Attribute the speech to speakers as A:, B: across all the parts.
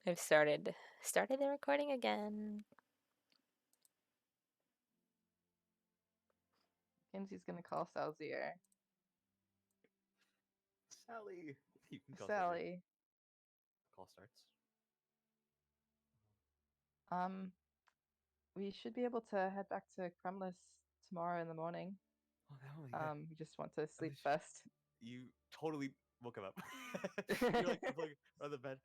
A: I've started the recording again.
B: Kenzie's gonna call Salzier.
C: Sally. You can call
B: Sally.
C: Call starts.
B: We should be able to head back to Kremlis tomorrow in the morning.
C: Oh no, yeah.
B: We just want to sleep
C: wish-
B: first.
C: You totally woke him up. You're like pulling on the bed.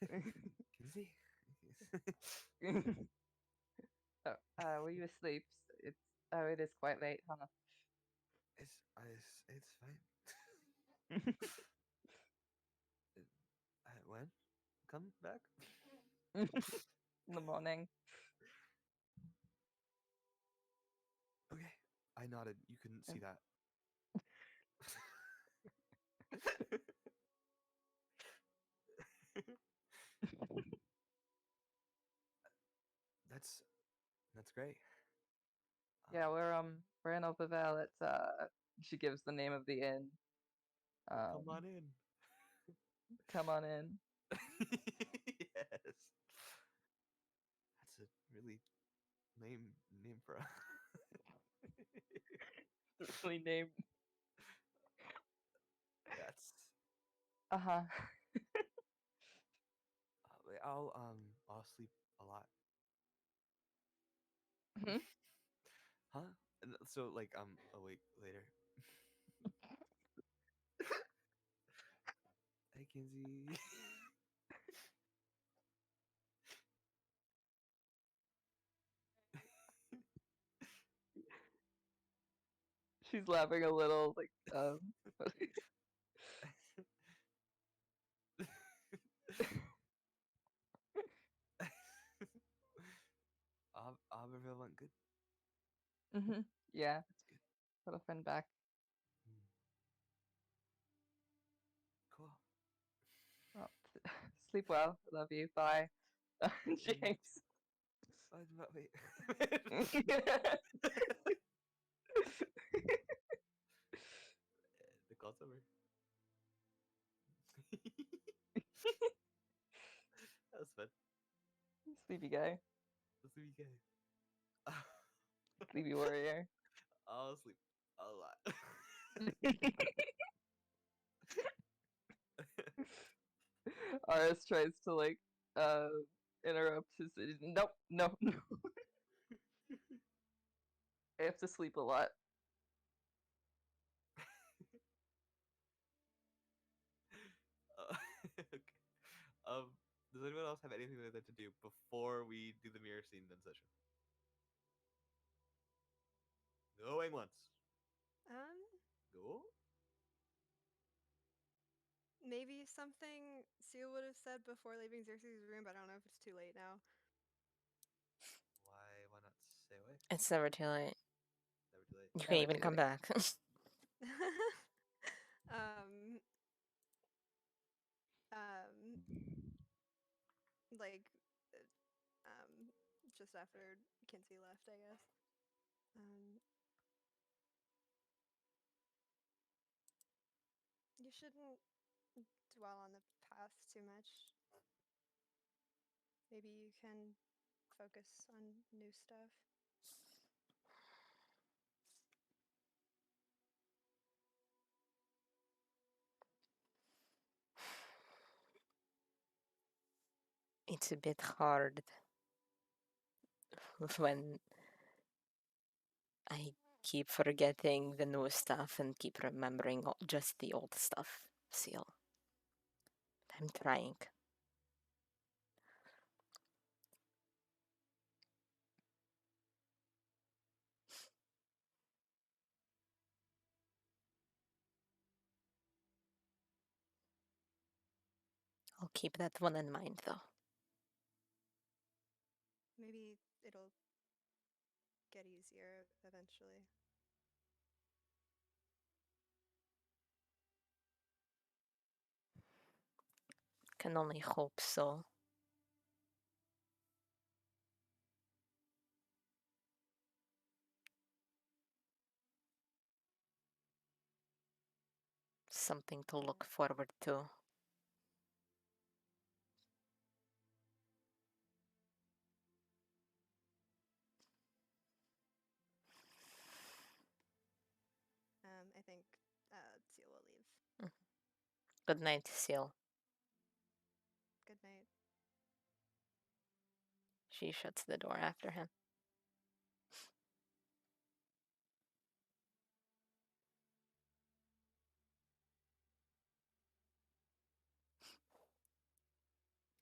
C: Kinsey?
B: Were you asleep? It is quite late, huh?
C: It's fine. When? Come back?
B: In the morning.
C: Okay. I nodded. You couldn't see that. That's great.
B: Yeah, we're in Obervel. She gives the name of the inn.
C: Come on in.
B: Come on in.
C: Yes. That's a really lame name for a.
B: Really name.
C: That's.
B: Uh-huh.
C: I'll sleep a lot.
B: Hmm?
C: Huh? So like awake later. Hey Kinsey.
B: She's laughing a little, like,
C: Auberville went good.
B: Yeah,
C: That's good.
B: got a friend back.
C: Cool.
B: Well, sleep well. Love you. Bye. Jinx.
C: Wait. The call's over. That was fun.
B: Sleepy guy.
C: Sleepy guy.
B: Sleepy warrior.
C: I'll sleep a lot.
B: Aris tries to like interrupt his nope, no, no. I have to sleep a lot.
C: Okay. Does anyone else have anything like that to do before we do the mirror scene then session? Going once. Go.
D: Maybe something Seal would have said before leaving Xerxes' room, but I don't know if it's too late now.
C: Why not stay away?
A: It's never too late.
C: Never too late.
A: You can
B: Never
A: even
B: too
A: come
B: late.
A: back.
D: Like, just after Kinsey left, I guess. You shouldn't dwell on the past too much. Maybe you can focus on new stuff.
A: It's a bit hard when I keep forgetting the new stuff and keep remembering just the old stuff. Seal. I'm trying. I'll keep that one in mind, though.
D: Maybe it'll get easier eventually.
A: Can only hope so. Something to look forward to.
D: I think Seal will leave.
A: Good night, Seal.
D: Good night.
A: She shuts the door after him.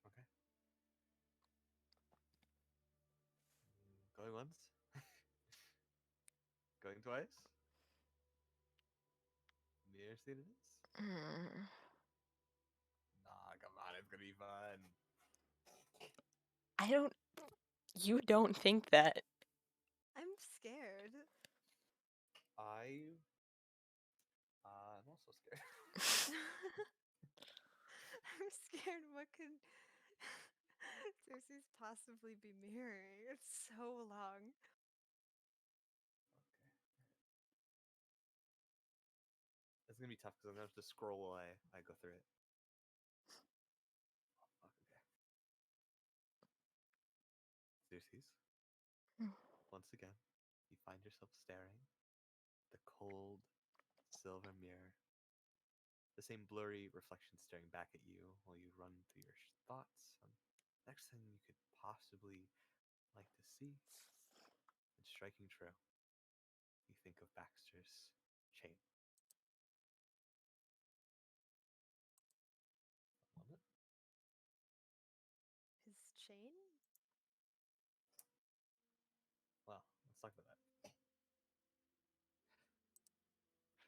C: Okay. Going once. Going twice. Mirror scene it is.
A: Mm.
C: Nah, come on, it's gonna be fun.
A: I don't. You don't think that.
D: I'm scared.
C: I'm also scared.
D: I'm scared. What could Cersei's possibly be mirroring? It's so long.
C: It's gonna be tough because I'm gonna have to scroll while I go through it. Oh, fuck, okay. Xerxes.
A: Mm.
C: Once again, you find yourself staring at the cold silver mirror. The same blurry reflection staring back at you while you run through your thoughts on next thing you could possibly like to see. And striking true, you think of Baxter's chain. One moment.
D: His chain?
C: Well, let's talk about that.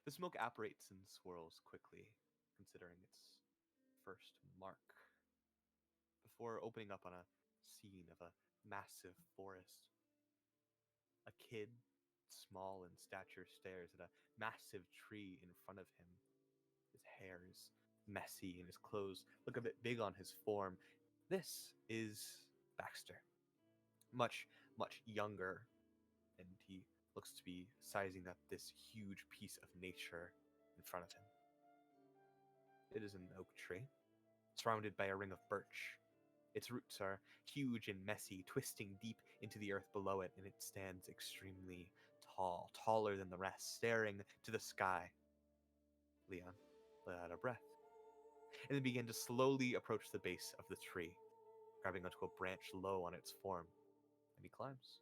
C: The smoke apparates and swirls quickly, considering its first mark, before opening up on a scene of a massive forest. A kid, small in stature, stares at a massive tree in front of him. His hair is messy and his clothes look a bit big on his form. This is Baxter. Much, much younger, and he looks to be sizing up this huge piece of nature in front of him. It is an oak tree, surrounded by a ring of birch. Its roots are huge and messy, twisting deep into the earth below it, and it stands extremely tall, taller than the rest, staring to the sky. Leon let out a breath, and then began to slowly approach the base of the tree, grabbing onto a branch low on its form, and he climbs.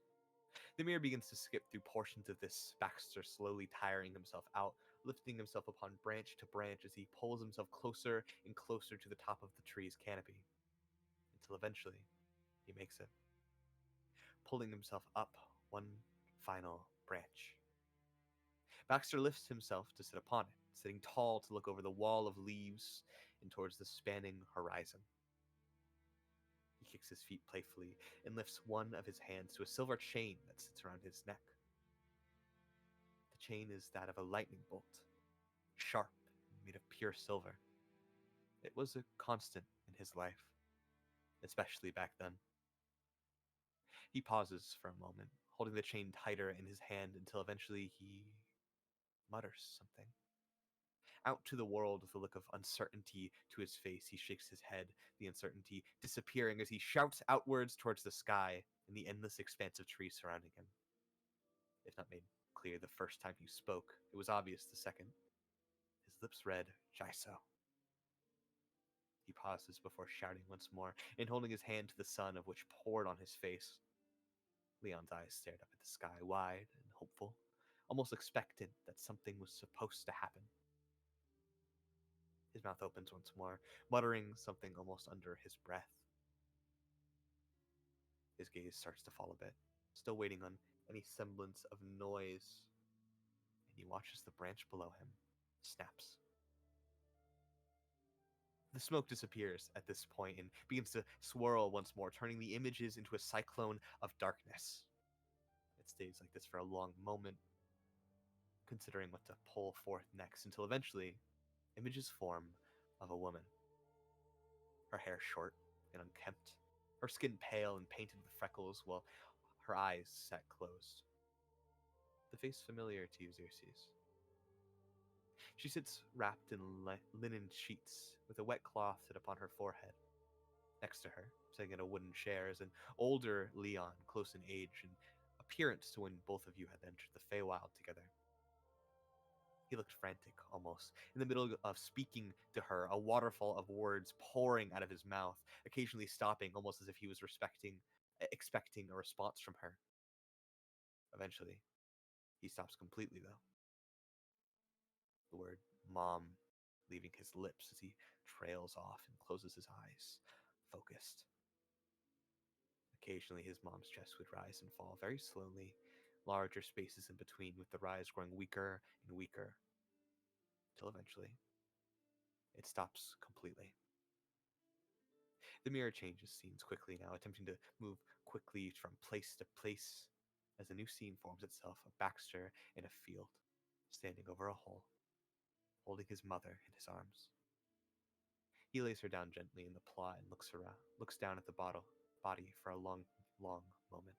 C: The mirror begins to skip through portions of this, Baxter slowly tiring himself out, lifting himself upon branch to branch as he pulls himself closer and closer to the top of the tree's canopy, until eventually he makes it, pulling himself up one final branch. Baxter lifts himself to sit upon it, sitting tall to look over the wall of leaves and towards the spanning horizon. He kicks his feet playfully and lifts one of his hands to a silver chain that sits around his neck. The chain is that of a lightning bolt, sharp and made of pure silver. It was a constant in his life, especially back then. He pauses for a moment, holding the chain tighter in his hand until eventually he mutters something. Out to the world with a look of uncertainty to his face, he shakes his head, the uncertainty disappearing as he shouts outwards towards the sky and the endless expanse of trees surrounding him. If not made clear the first time he spoke, it was obvious the second. His lips read, Jaiso. He pauses before shouting once more and holding his hand to the sun of which poured on his face. Leon's eyes stared up at the sky, wide and hopeful, almost expectant that something was supposed to happen. His mouth opens once more, muttering something almost under his breath. His gaze starts to fall a bit, still waiting on any semblance of noise, and he watches the branch below him snaps. The smoke disappears at this point and begins to swirl once more, turning the images into a cyclone of darkness. It stays like this for a long moment, considering what to pull forth next, until eventually, images form of a woman. Her hair short and unkempt, her skin pale and painted with freckles, while her eyes set closed. The face familiar to you, Xerxes. She sits wrapped in linen sheets, with a wet cloth set upon her forehead. Next to her, sitting in a wooden chair, is an older Leon, close in age and appearance to when both of you had entered the Feywild together. He looked frantic, almost. In the middle of speaking to her, a waterfall of words pouring out of his mouth, occasionally stopping, almost as if he was expecting a response from her. Eventually, he stops completely, though. The word mom leaving his lips as he trails off and closes his eyes, focused. Occasionally, his mom's chest would rise and fall very slowly, larger spaces in between, with the rise growing weaker and weaker, till eventually it stops completely. The mirror changes scenes quickly now, attempting to move quickly from place to place as a new scene forms itself of Baxter in a field, standing over a hole, holding his mother in his arms. He lays her down gently in the plot and looks down at the body for a long, long moment,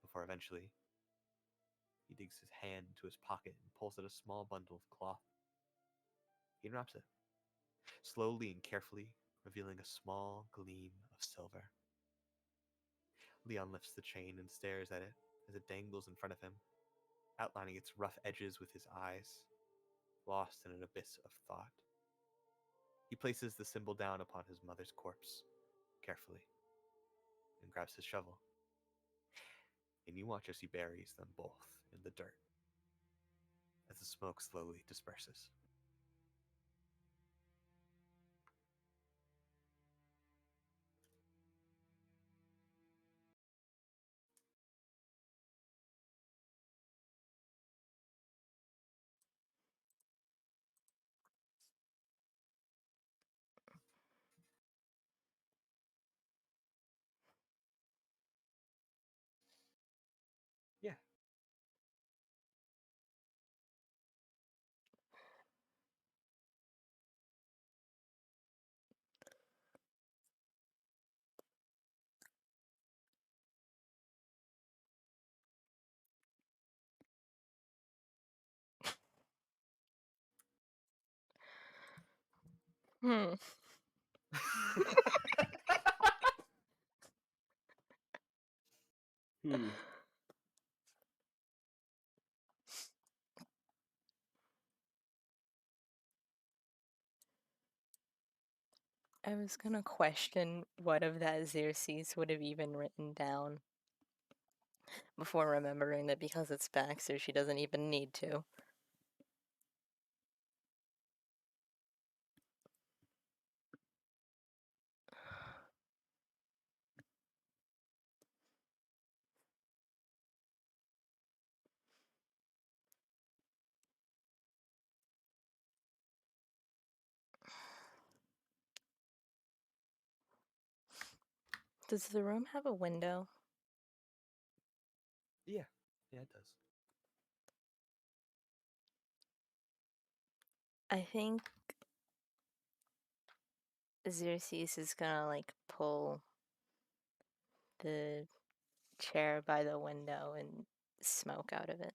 C: before eventually he digs his hand into his pocket and pulls out a small bundle of cloth. He unwraps it, slowly and carefully, revealing a small gleam of silver. Leon lifts the chain and stares at it as it dangles in front of him, outlining its rough edges with his eyes, lost in an abyss of thought. He places the symbol down upon his mother's corpse, carefully, and grabs his shovel. And you watch as he buries them both in the dirt, as the smoke slowly disperses. Yeah.
A: Hmm. I was gonna question what of that Xerxes would have even written down before remembering that because it's Baxter, she doesn't even need to. Does the room have a window?
C: Yeah, it does.
A: I think Xerxes is gonna like pull the chair by the window and smoke out of it.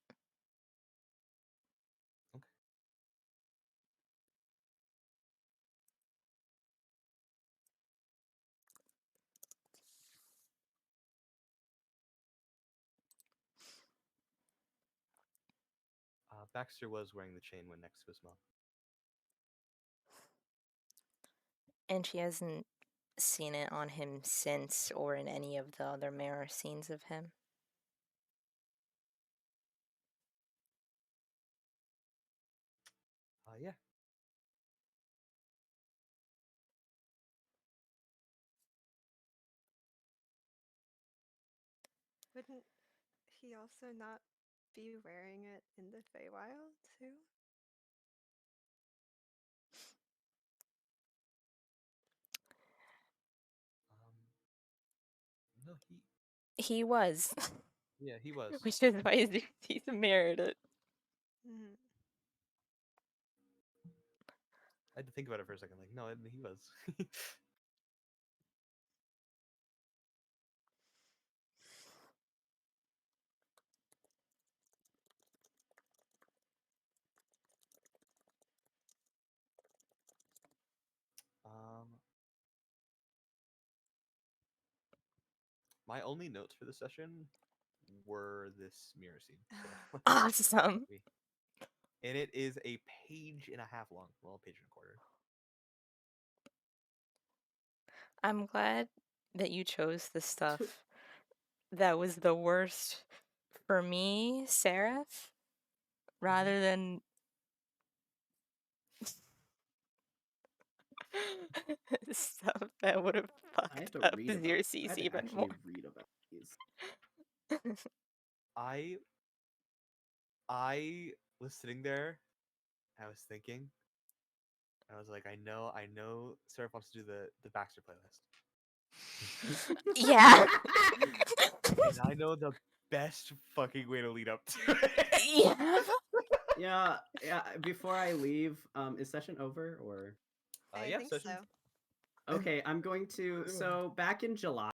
C: Okay. Baxter was wearing the chain when next to his mom.
A: And she hasn't seen it on him since or in any of the other mirror scenes of him.
C: Yeah.
D: Wouldn't he also not be wearing it in the Feywild too?
C: No,
A: He was,
C: yeah, he was.
A: which is why Xerxes mirrored it.
D: Mm.
C: I had to think about it for a second. Like, no, he was. um, my only notes for the session were this mirror scene. So
A: Awesome.
C: and it is a page and a half long. Well, a page and a quarter.
A: I'm glad that you chose the stuff that was the worst for me, Seraph, rather than stuff that would have
E: I have
A: fucked
E: to
A: up
E: read about. I
A: Xerxes
E: had to
A: even
E: actually
A: more.
E: read about these.
C: I was sitting there, I was thinking, I was like, I know Seraph wants to do the Baxter playlist.
A: Yeah.
C: And I know the best fucking way to lead up to it.
A: Yeah.
E: Yeah. Before I leave, is session over or?
D: I
C: Yeah,
D: think
C: session.
D: so.
E: Okay, I'm going to. So back in July.